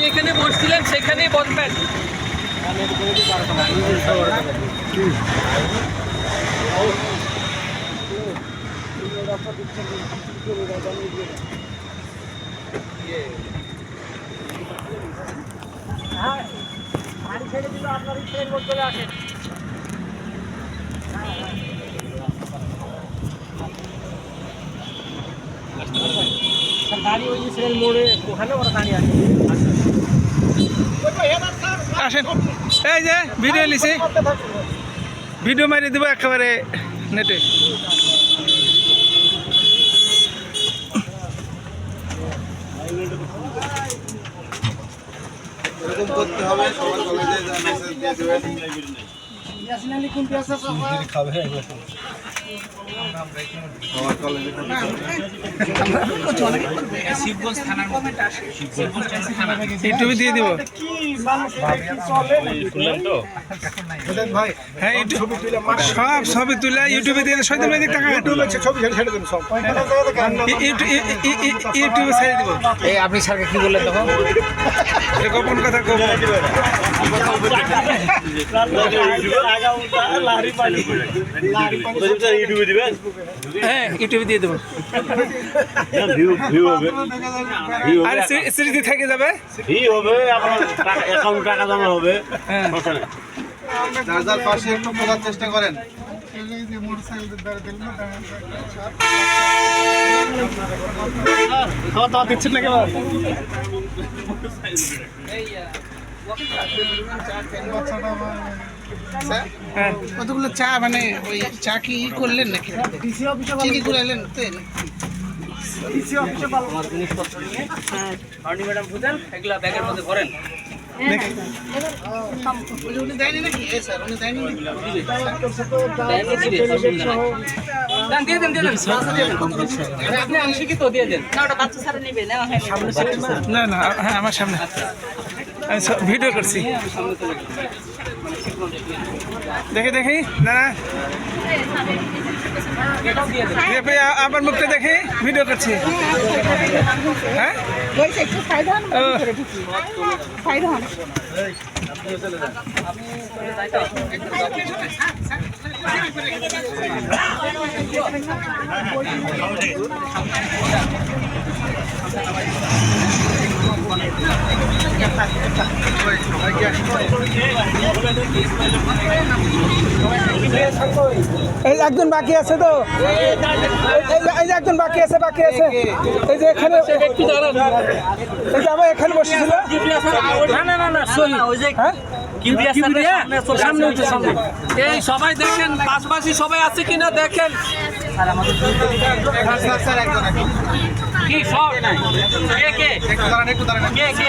যেখানে বসছিলেন সেখানেই বসবেন। গাড়ি ওই যে মোড়ে ওখানে ওরা দাঁড়িয়ে আছে। আসেন, এই যে ভিডিও নিছি, ভিডিও মারি দেবো একেবারে নেটে। এরকম করতে হবে, সবার কলেজে মেসেজ দিয়ে দেবেন। খাবে সবার কলেজে শিবগঞ্জ থানার মধ্যে ইউটিউবে দিয়ে দিব। ভাই হ্যাঁ, সব ছবি তুলে ইউটিউবে দিয়ে শহীদ মেয়েদের টাকা ইউটিউবে ছেড়ে দিব। এই আপনি স্যারকে কি বললেন তখন? গোপন কথা গোপন। হ্যাঁ, ইউটিউবে দিয়ে দেবো। আর স্মৃতি থেকে যাবে, টাকা জমা হবে। হ্যাঁ, যার যার পাশে একটু বোঝার চেষ্টা করেন। দিচ্ছেন না কেমন? কতগুলো চা মানে ওই চা কি করলেন নাকি কি করে এলেন? ম্যাডাম বুঝেন এগুলা ব্যাগের মধ্যে ভরেন। উনি দেয়নি নাকি? স্যার উনি দেয়নি আপনি আংশিকই তো দিয়ে দেন। না ওটা বাচ্চা স্যার নেবে না। না না, হ্যাঁ আমার সামনে আমি ভিডিও করছি। দেখি দেখি, না না আমার মুখটা দেখি, ভিডিও করছি। হ্যাঁ, একটু সাইড হন, সাইড হন। এই একজন বাকি আছে তো, এই যে একজন বাকি আছে, এই যে এখানে, এই যে আমার এখানে বসেছিল। এই সবাই দেখেন, পাশাপাশি সবাই আছে কিনা দেখেন। কি সব কে কে একটু দাঁড়ান, একটু দাঁড়ান। কে কে